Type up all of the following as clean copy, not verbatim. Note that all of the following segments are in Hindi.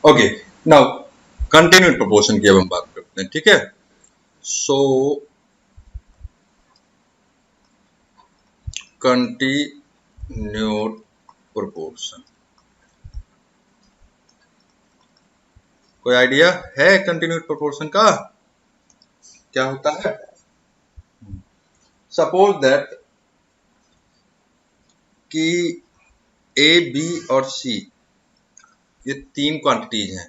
ओके, नाउ कंटिन्यूड प्रोपोर्शन की अब हम बात करते हैं, ठीक है। सो कंटिन्यूड प्रोपोर्शन, कोई आइडिया है कंटिन्यूड प्रोपोर्शन का क्या होता है? सपोज दैट कि ए, बी और सी ये तीन क्वांटिटीज हैं,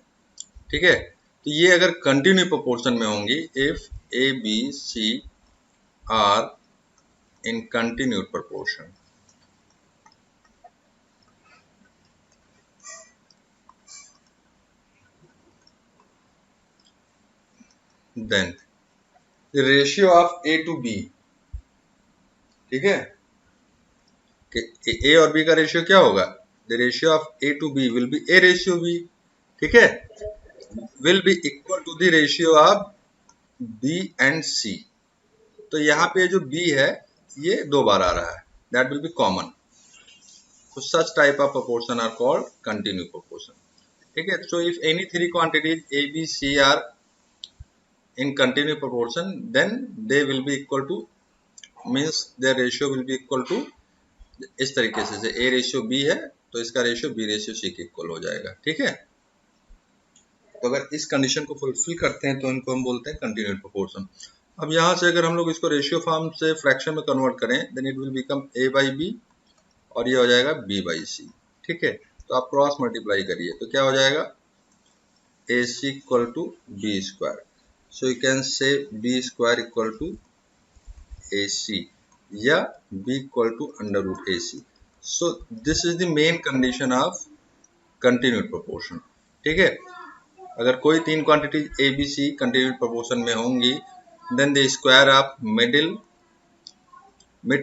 ठीक है। तो ये अगर कंटिन्यू प्रोपोर्शन में होंगी, if A, B, C are in continued proportion, then the ratio of A to B, ठीक है, कि ए और बी का रेशियो क्या होगा? The ratio of A to B will be A ratio B, ठीक है, will be equal to the ratio of B and C. तो यहाँ पे जो बी है ये दो बार आ रहा है, that will B common. So such type of proportion are called continuous proportion, ठीक है। So if any three quantities A, B, C are in continuous proportion, then they will be equal to, means their ratio will be equal to, इस तरीके से A रेशियो B है तो इसका रेशियो B रेशियो C के इक्वल हो जाएगा, ठीक है। तो अगर इस कंडीशन को फुलफिल करते हैं तो इनको हम बोलते हैं कंटिन्यूड प्रोपोर्शन। अब यहाँ से अगर हम लोग इसको रेशियो फॉर्म से फ्रैक्शन में कन्वर्ट करें, then it will become A by B और ये हो जाएगा B by C, ठीक है। तो आप क्रॉस मल्टीप्लाई करिए तो क्या हो जाएगा? AC equal to B square, so you can say B square equal to AC या B equal to under root AC। So this is the main condition of continued proportion, ठीक है। अगर कोई तीन quantity A B C continued proportion में होंगी, then the square of mid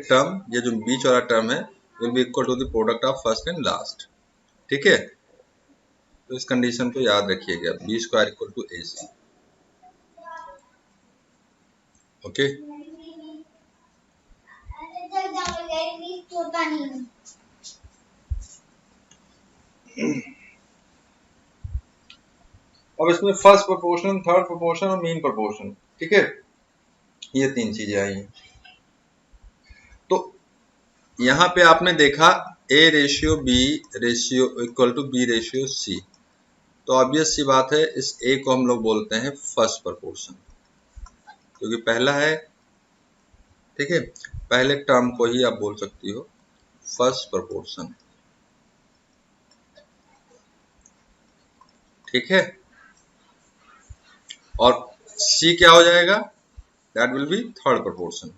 term, ये जो बीच वाला टर्म है, will be equal to the product of first and last, ठीक है। तो इस कंडीशन को याद रखिएगा, B square equal to A C, okay. अब इसमें फर्स्ट प्रोपोर्शन, थर्ड प्रोपोर्शन और मीन प्रोपोर्शन, ठीक है, ये तीन चीजें आई हैं। तो यहाँ पे आपने देखा A ratio B ratio equal to B ratio C, तो ऑब्वियस सी बात है इस ए को हम लोग बोलते हैं फर्स्ट प्रोपोर्शन, क्योंकि पहला है, ठीक है। पहले टर्म को ही आप बोल सकती हो फर्स्ट प्रोपोर्शन, ठीक है। और सी क्या हो जाएगा? That will B third proportion.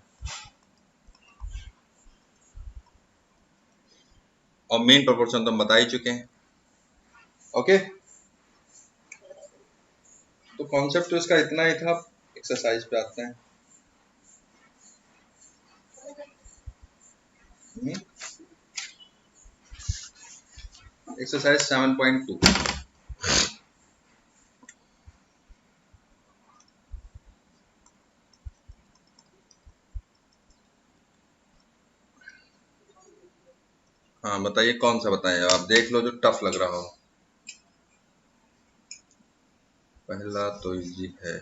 और मेन प्रोपोर्शन तो हम बता ही चुके हैं, ओके। तो कॉन्सेप्ट तो इसका इतना ही था। एक्सरसाइज पे आते हैं। एक्सरसाइज 7.2, हाँ बताइए कौन सा बताएं, आप देख लो जो टफ लग रहा हो। पहला तो इजी है,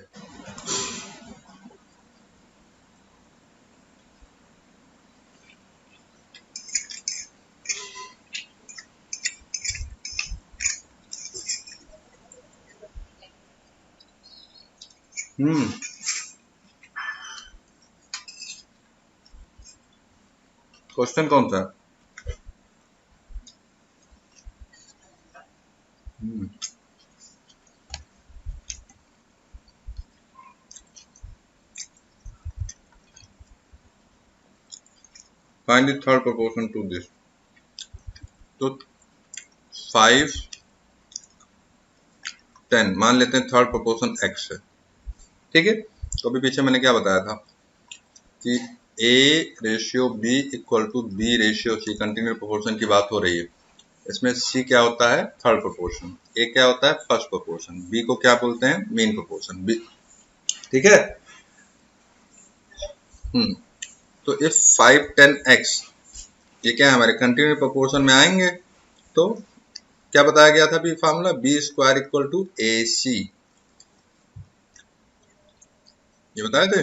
क्वेश्चन कौन सा? Find the third proportion to this. तो 5 10 मान लेते हैं थर्ड प्रोपोर्शन एक्स है, ठीक है। तो अभी पीछे मैंने क्या बताया था कि A ratio B equal to B ratio C continue proportion की बात हो रही है। इसमें सी क्या होता है? Third proportion. ए क्या होता है? First proportion. बी को क्या बोलते हैं? मेन प्रोपोर्शन, बी, ठीक है। तो इफ 5 10 एक्स ये क्या है हमारे कंटिन्यू प्रोपोर्शन में आएंगे, तो क्या बताया गया था अभी formula, B square equal to A C, ये बताए थे।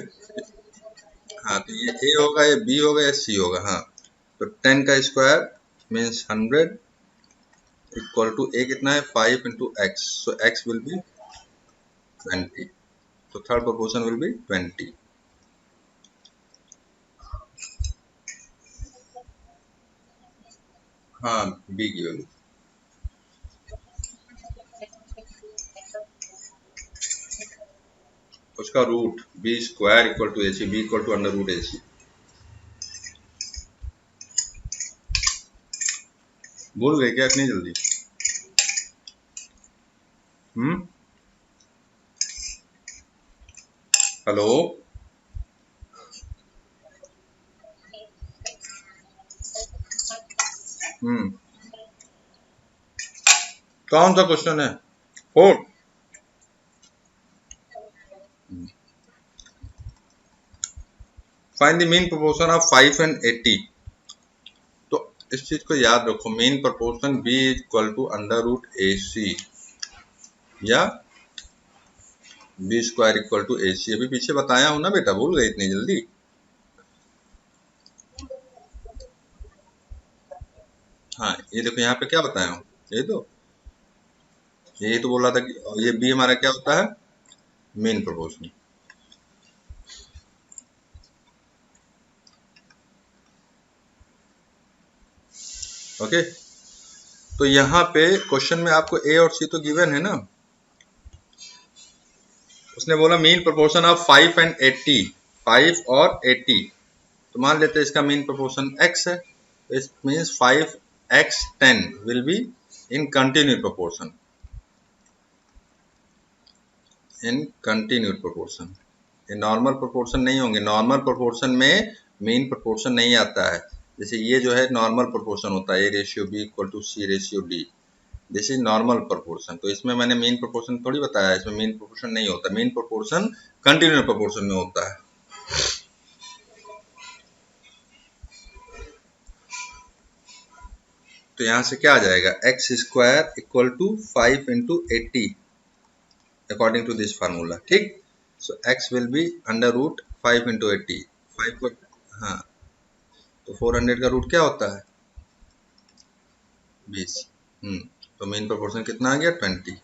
हाँ तो ये ए होगा, ये बी होगा, या सी होगा। हाँ तो 10 का स्क्वायर मीन्स 100 इक्वल टू ए कितना है 5 into x, so X will B 20, तो थर्ड प्रोपोर्शन विल बी 20। हाँ बी की वैल्यू, उसका root B square equal to A C, B equal to under root A C. भूल गए क्या इतनी जल्दी? हम्म, हेलो, हम्म, कौन सा क्वेश्चन है? Fourth. Find the mean proportion of 5 and 80। तो इस चीज को याद रखो, mean proportion B equal to under root A C या B square equal to A C. अभी पीछे बताया हूं ना बेटा, भूल गए इतनी जल्दी? हाँ ये देखो यहाँ पे क्या बताया हूँ, यही तो बोल रहा था कि ये बी हमारा क्या होता है, मीन प्रोपोर्शन। ओके, तो यहाँ पे क्वेश्चन में आपको ए और सी तो गिवन है ना, उसने बोला मीन प्रोपोर्शन ऑफ 5 एंड 80, 5 और 80, तो मान लेते हैं इसका मीन प्रोपोर्शन x है, it means 5x 10 will be in continue proportion, in continued proportion. ये नॉर्मल प्रोपोर्शन नहीं होंगे, नॉर्मल प्रोपोर्शन में मीन प्रोपोर्शन नहीं आता है। जैसे ये जो है नॉर्मल प्रोपोर्शन होता है, A ratio B equal to C ratio D, this is normal proportion. तो इसमें मैंने मीन प्रोपोर्शन थोड़ी बताया, इसमें मीन प्रोपोर्शन नहीं होता, मीन प्रोपोर्शन कंटिन्यू प्रोपोर्शन में होता है। तो यहां से क्या आ जाएगा, X square equal to 5 into 80 according to this formula, ठीक। So X will be under root 5 into 80, 5 को, हाँ तो 400 का रूट क्या होता है, 20। तो मेन प्रोपोर्शन कितना आ गया, 20।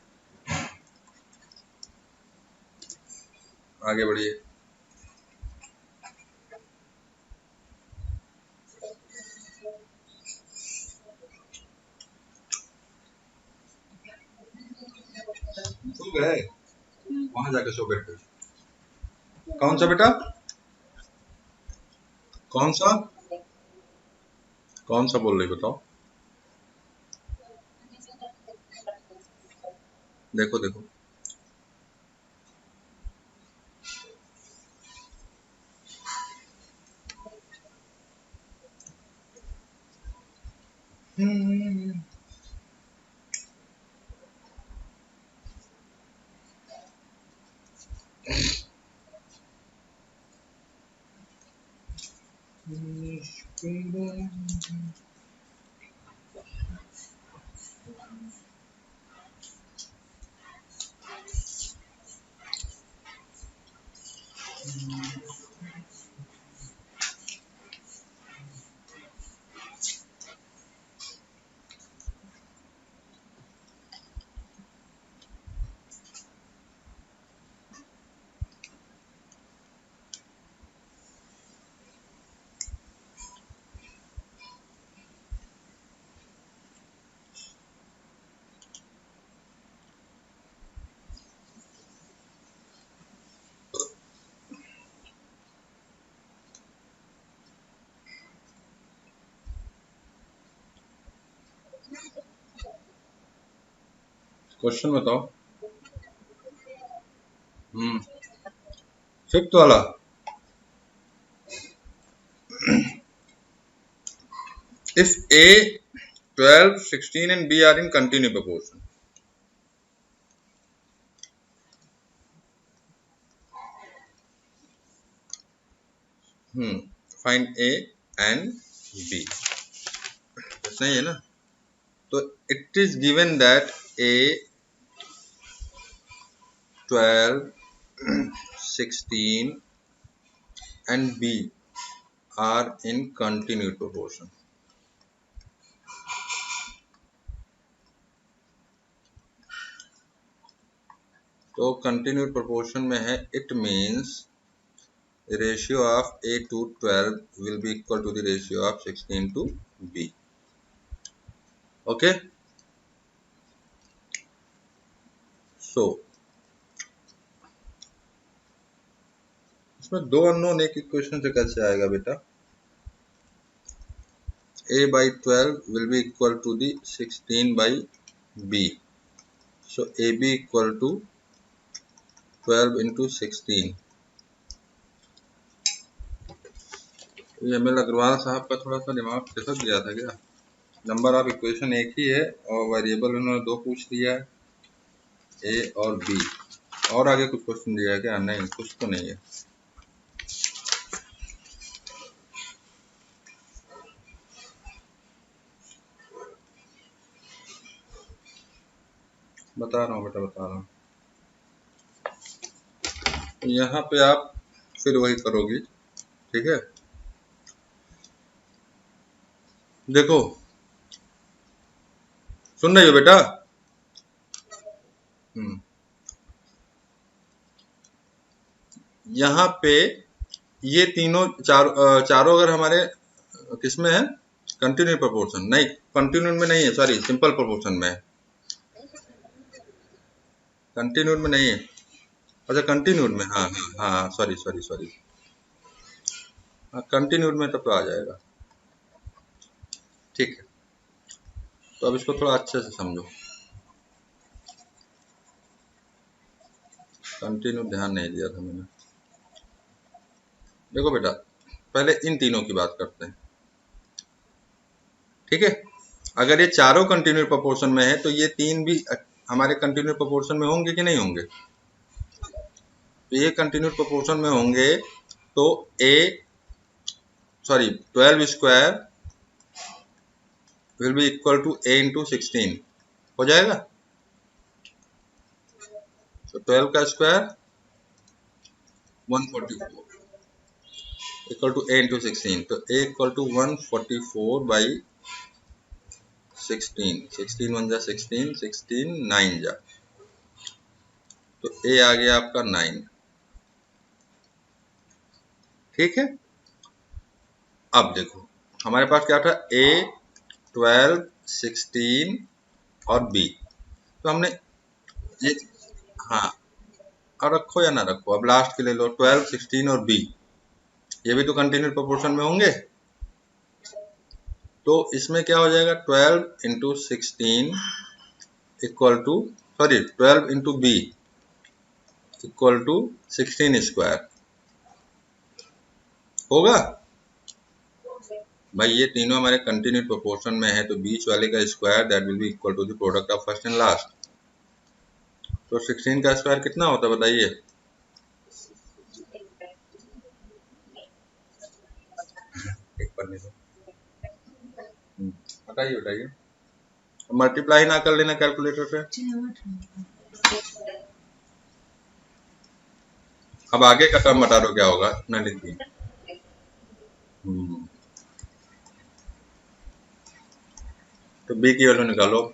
आगे बढ़िए। सो गए, वहां जाके सो बैठे। कौन सा बेटा, कौन सा, कौन सा बोल रही बताओ? देखो देखो, क्वेश्चन बताओ। फिफ्थ वाला, if A 12 16 and B are in continue proportion, find A and B, सही है ना। तो it is given that A 12, 16 and B are in continued proportion. तो continued proportion में है, it means the ratio of A to 12 will be equal to the ratio of 16 to B. Okay, so इसमें दो अननोन एक इक्वेशन से कैसे आएगा बेटा? A by 12 will be equal to the 16 by B. So AB equal to 12 into 16. ये एम एल अग्रवाल साहब का थोड़ा सा दिमाग खिसक गया था क्या? नंबर ऑफ इक्वेशन एक ही है और वेरिएबल उन्होंने दो पूछ दिया है, ए और बी। और आगे कुछ क्वेश्चन दिया है क्या? नहीं, कुछ तो नहीं है। बता रहा हूँ बेटा, बता रहा हूँ। यहाँ पे आप फिर वही करोगी, ठीक है? देखो, सुन रही हो बेटा? यहाँ पे ये तीनों चारों अगर हमारे किसमें है? Continued proportion. नहीं, कंटिन्यूड में नहीं है, सॉरी, सिंपल प्रोपोर्शन में है। कंटिन्यूड में नहीं है। अच्छा, कंटिन्यूड में, हाँ हाँ हाँ, सॉरी सॉरी सॉरी, कंटिन्यूड में तब तो आ जाएगा। ठीक है, तो अब इसको थोड़ा अच्छे से समझो। कंटिन्यू ध्यान नहीं दिया था मैंने। देखो बेटा, पहले इन तीनों की बात करते हैं, ठीक है? अगर ये चारों कंटिन्यू प्रोपोर्शन में है तो ये तीन भी हमारे कंटिन्यू प्रोपोर्शन में होंगे कि नहीं होंगे? तो ये कंटिन्यू प्रोपोर्शन में होंगे तो 12 square will be equal to A into 16 हो जाएगा। तो 12 का square 144 equal to A into 16, तो A इक्वल टू 144 बाई 16, 16 1 जा 16, 16 9 जा, तो A आ गया आपका 9। ठीक है, अब देखो हमारे पास क्या था? A 12, 16 और B। तो हमने ये, हाँ, और रखो या ना रखो, अब लास्ट के ले लो, 12, 16 और B, ये भी तो कंटिन्यूड प्रोपोर्शन में होंगे। तो इसमें क्या हो जाएगा? 12 into 16 equal to, sorry, 12 into B equal to 16 square होगा। भाई ये तीनों हमारे कंटिन्यूड प्रोपोर्शन में है, तो बीच वाले का square that will be equal to the product of first and last. तो 16 का स्क्वायर कितना होता है बताइए? एक पढ़ने दो, बताइए बताइए, मल्टीप्लाई ना कर लेना कैलकुलेटर से। अब आगे का टर्म बता दो क्या होगा, ना लिख दी। तो बी की वैल्यू निकालो,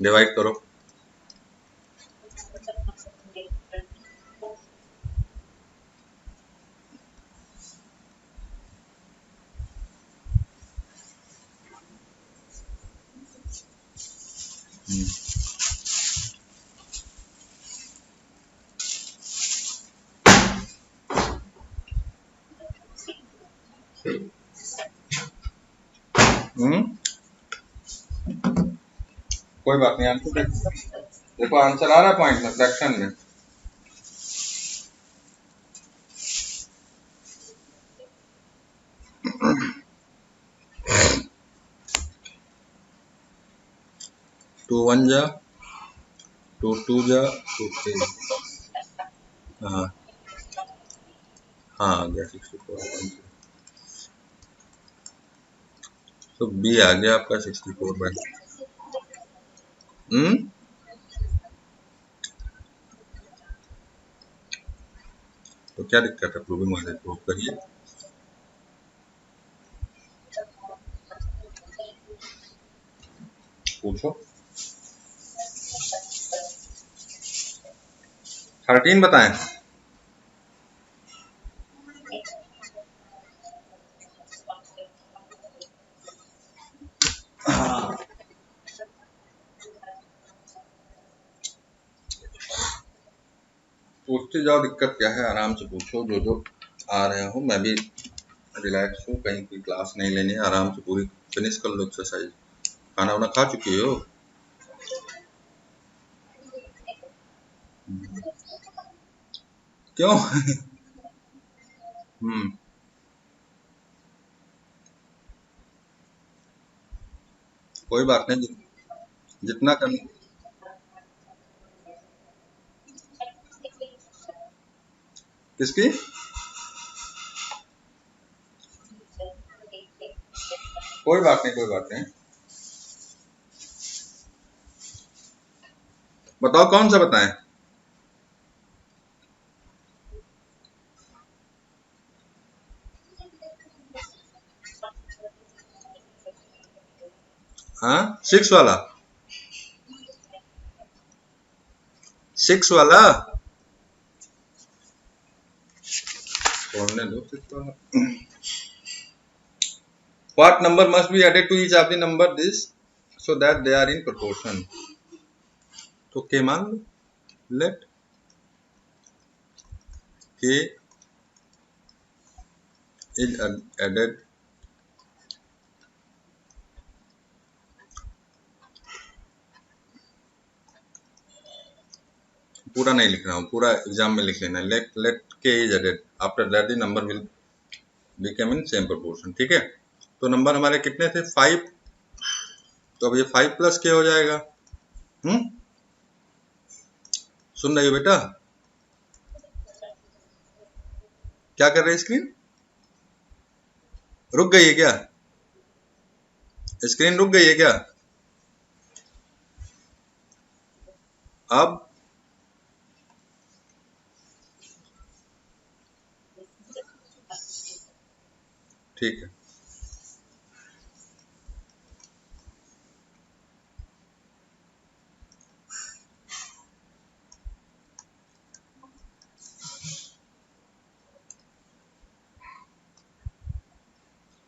डिवाइड करो। कोई बात नहीं, आंसर देखो, आंसर आ रहा है पॉइंट में, फ्रैक्शन में। टू वन जा, टू टू जा, टू थ्री, हाँ हाँ, आ गया 64। तो बी आ गया आपका 64 बाई हम्म, तो क्या दिक्कत है, प्रूविंग वाले प्रूव करिए। पूछो। 13 बताएं। पूछते जाओ, दिक्कत क्या है, आराम से पूछो, जो जो आ रहे हो। मैं भी रिलैक्स हूँ, कहीं कोई क्लास नहीं लेनी है, आराम से पूरी फिनिश कर लो एक्सरसाइज। खाना वाना खा चुकी हो? क्यों? हम्म, कोई बात नहीं, जितना कर। किसकी? कोई बात नहीं, कोई बात नहीं। बताओ कौन सा बताएं। हाँ, 6 वाला। 6 वाला। बोलने दो 6 वाला। What number must be added to each of the number this so that they are in proportion? तो के मान लो। लेट के is added, पूरा नहीं लिख रहा हूँ, पूरा एग्जाम में लिख लेना। लेट लेट के is added, after that the number will become in same proportion. ठीक है, तो नंबर हमारे कितने थे? 5। तो अब ये 5 प्लस के हो जाएगा। हम्म, सुन रही हो बेटा? क्या कर रही है स्क्रीन? रुक गई है क्या? स्क्रीन रुक गई है क्या? अब ठीक है।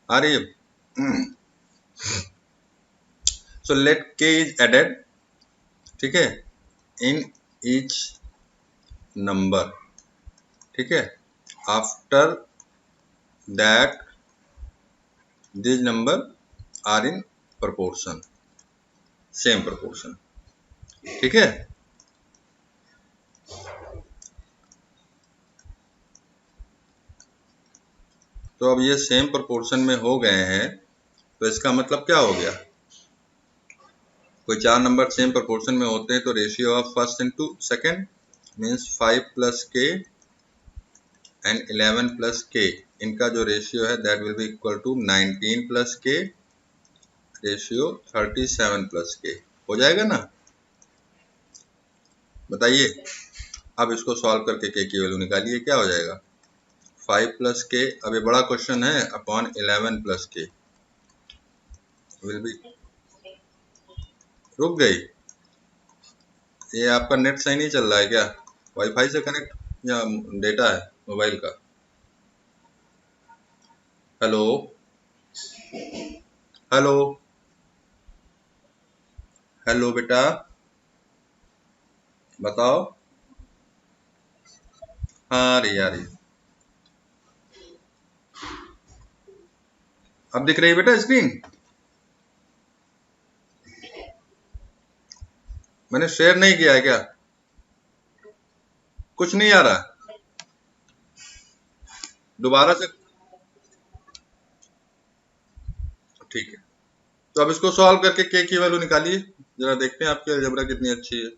आ रही है? सो लेट के इज एडेड, ठीक है, इन ईच नंबर, ठीक है, after that this number are in proportion, same proportion। ठीक है, तो अब ये सेम proportion में हो गए हैं, तो इसका मतलब क्या हो गया? कोई 4 नंबर सेम proportion में होते हैं तो ratio of first into second means 5 plus k and 11 plus k, इनका जो रेशियो है that will be equal to 19 plus k ratio 37 plus k. हो जाएगा ना? बताइए। अब इसको सॉल्व करके के की वैल्यू निकालिए, क्या हो जाएगा? 5 प्लस के, अब ये बड़ा क्वेश्चन है, अपॉन 11 प्लस के विल बी। रुक गई? ये आपका नेट सही नहीं चल रहा है क्या? वाईफाई से कनेक्ट या डेटा है मोबाइल का? हेलो? हेलो? हेलो बेटा, बताओ। हाँ, आ रही आ रही। अब दिख रही है बेटा स्क्रीन? मैंने शेयर नहीं किया है क्या? कुछ नहीं आ रहा? दोबारा से। ठीक है, तो अब इसको सॉल्व करके के की वैल्यू निकालिए, जरा देखते हैं आपकी अलजेब्रा कितनी अच्छी है।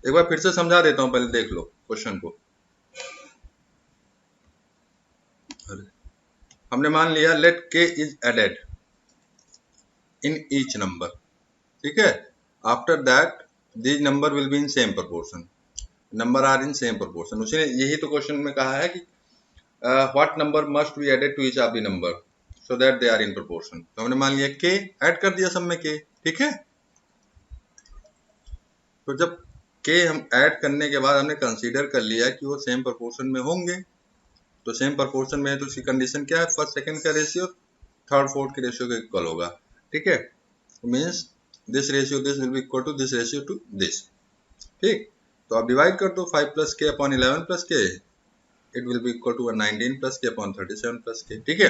एक बार फिर से समझा देता हूँ, पहले देख लो क्वेश्चन को। हमने मान लिया लेट के is added, in each number. ठीक है, after that these number will be in same proportion. Number are in same proportion. उसने यही तो क्वेश्चन में कहा है कि what number must be added to each of the number so that they are in proportion. तो हमने मान लिया k ऐड कर दिया सब में k. ठीक है, तो जब k हम ऐड करने के बाद हमने कंसीडर कर लिया कि वो सेम प्रोपोर्शन में होंगे, तो सेम प्रोपोर्शन में है तो उसकी कंडीशन क्या है, फर्स्ट सेकंड का रेशियो थर्ड फोर्थ के रेशियो के इक्वल होगा. ठीक है, means this ratio this will be equal to this ratio to this. ठीक, तो आप डिवाइड कर दो 5 plus k upon 11 plus k, it will be equal to 19 plus k upon 37 plus k. ठीक है,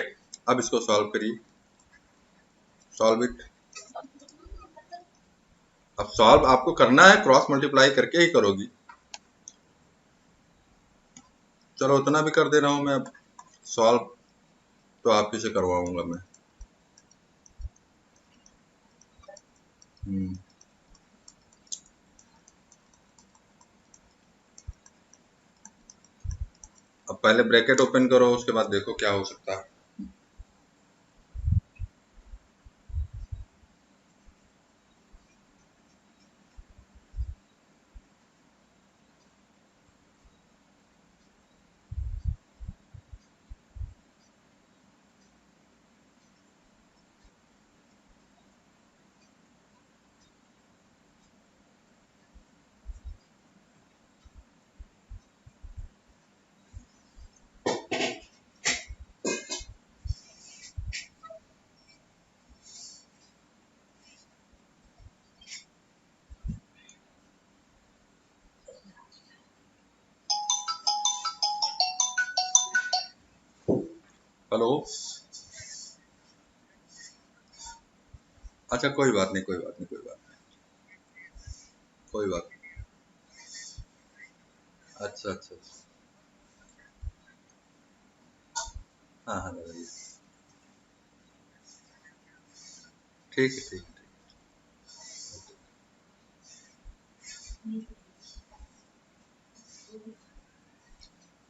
अब इसको सॉल्व करिए, सॉल्व इट. अब सॉल्व आपको करना है, क्रॉस मल्टीप्लाई करके ही करोगी. चलो उतना भी कर दे रहा हूं मैं, अब सॉल्व तो आप ही से करवाऊंगा मैं. अब पहले ब्रैकेट ओपन करो, उसके बाद देखो क्या हो सकता है. हेलो, अच्छा कोई बात नहीं, कोई बात नहीं, कोई बात नहीं, कोई बात नहीं. अच्छा अच्छा अच्छा, हाँ हाँ लगाइए. ठीक है, ठीक है.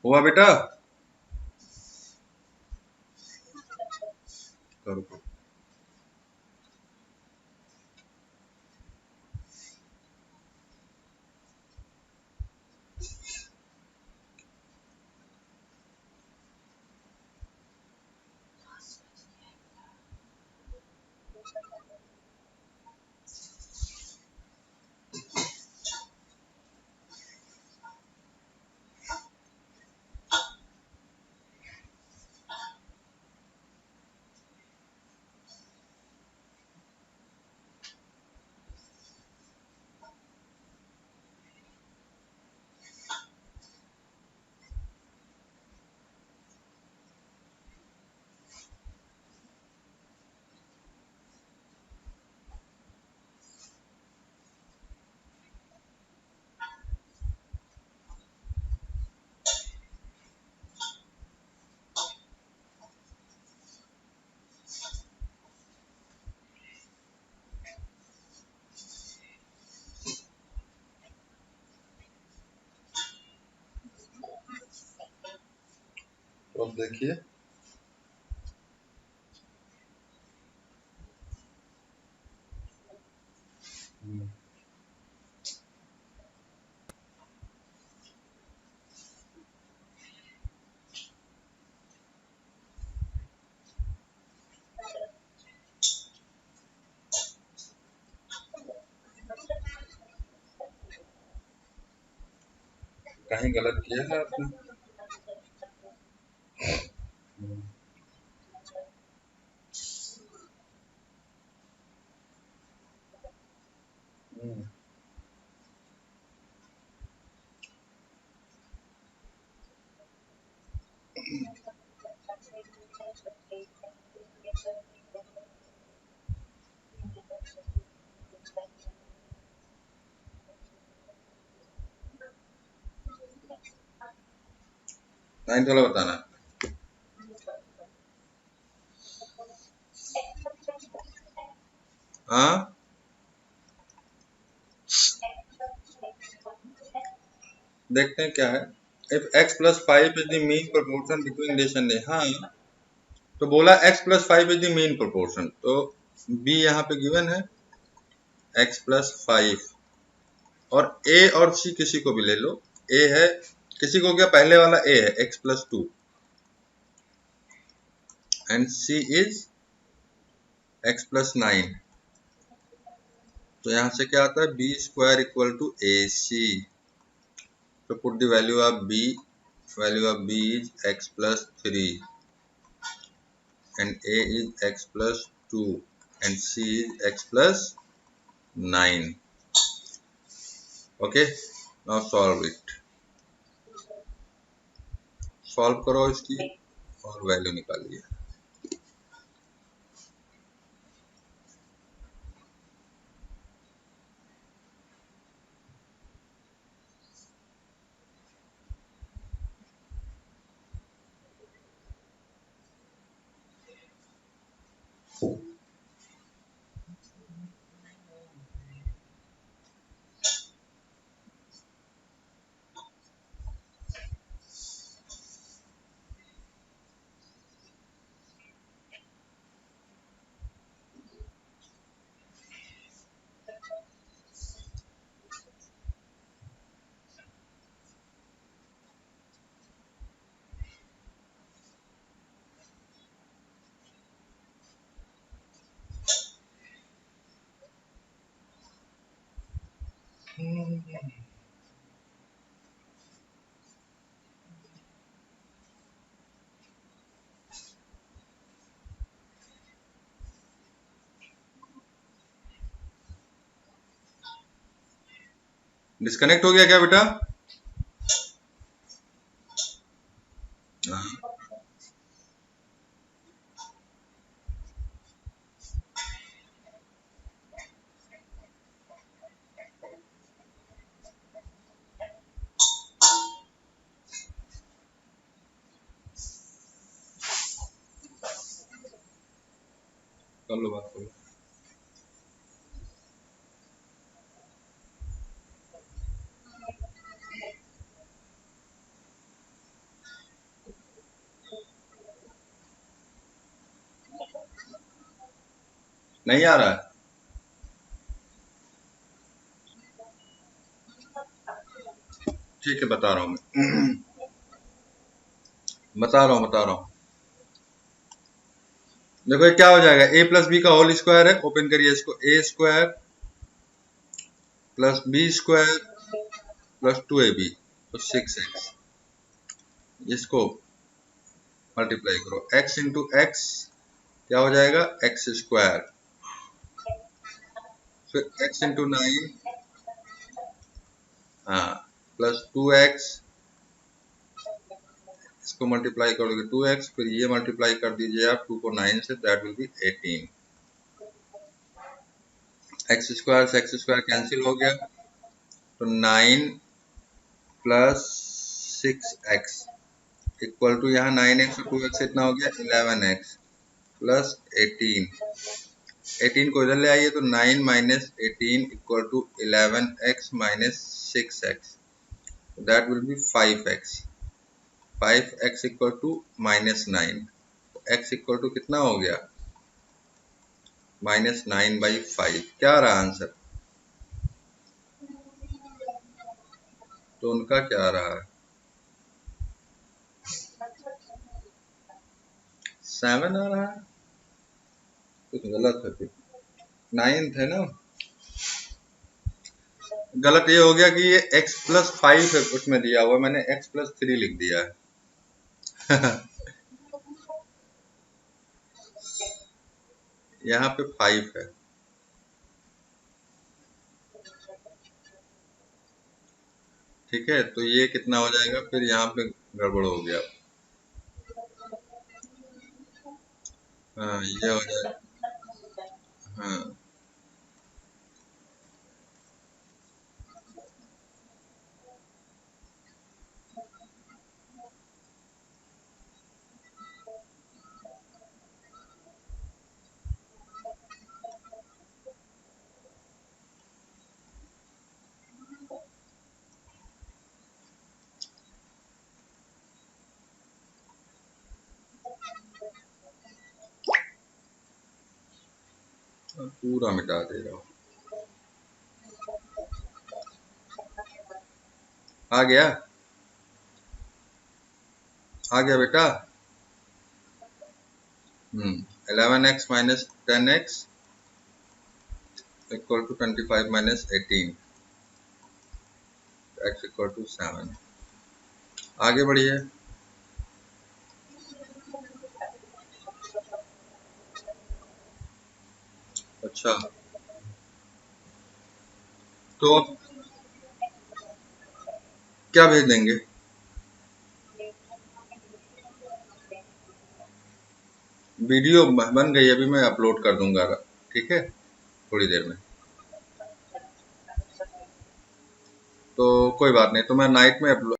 हुआ बेटा, करो करो. तो अब देखिए, कहीं गलत किया है आपने. हम्म, 9 वाला बताना. हाँ, देखते हैं क्या है. If x plus 5 is the mean proportion between this and, हाँ, तो बोला x plus 5 is the mean proportion, तो बी यहाँ पे गिवन है x+5 और ए और सी किसी को भी ले लो। ए है, किसी को क्या, पहले वाला ए है x+2 and C is x+9। तो यहां से क्या आता है, b² = ac। तो put the value of b is x+3 and a is x+2 and c is x+9। Okay, now solve it. Solve करो इसकी और वैल्यू निकालिए। डिस्कनेक्ट हो गया क्या बेटा? हाँ, कर लो, बात करो। नहीं आ रहा है? ठीक है, बता रहा हूँ मैं। बता रहा हूँ। देखो ये क्या हो जाएगा, a+b का होल स्क्वायर है, ओपन करिए इसको, a² + b² + 2ab तो 6x। इसको मल्टीप्लाई करो, x इंटू एक्स क्या हो जाएगा, x², फिर x इंटू 9, हाँ, +2x, इसको मल्टीप्लाई करोगे 2x, फिर ये मल्टीप्लाई कर दीजिए आप 2 को 9 से, दैट विल बी 18। x² से x² कैंसिल हो गया, तो 9 + 6x इक्वल टू, यहाँ 9x और 2x इतना हो गया 11x + 18 को इधर ले आइए तो 9 - 18 = 11x - 6x, that will be 5x। 5x = -9, x equal to कितना हो गया, -9/5। क्या रहा आंसर? तो उनका क्या रहा, 7 आ रहा है। कुछ गलत है फिर, 9th है ना। गलत ये हो गया कि ये x+5 है, उसमें दिया हुआ, मैंने x+3 लिख दिया है। यहाँ पे 5 है। ठीक है, तो ये कितना हो जाएगा, फिर यहाँ पे गड़बड़ हो गया। हाँ, ये हो जाएगा। हाँ, पूरा मिटा दे रहा हूँ। आ गया बेटा। 11x minus 10x equal to 25 minus 18, x equal to 7। आगे बढ़िए। अच्छा, तो अब क्या भेज देंगे? वीडियो बन गई, अभी मैं अपलोड कर दूंगा, ठीक है, थोड़ी देर में। तो कोई बात नहीं, तो मैं नाइट में अपलोड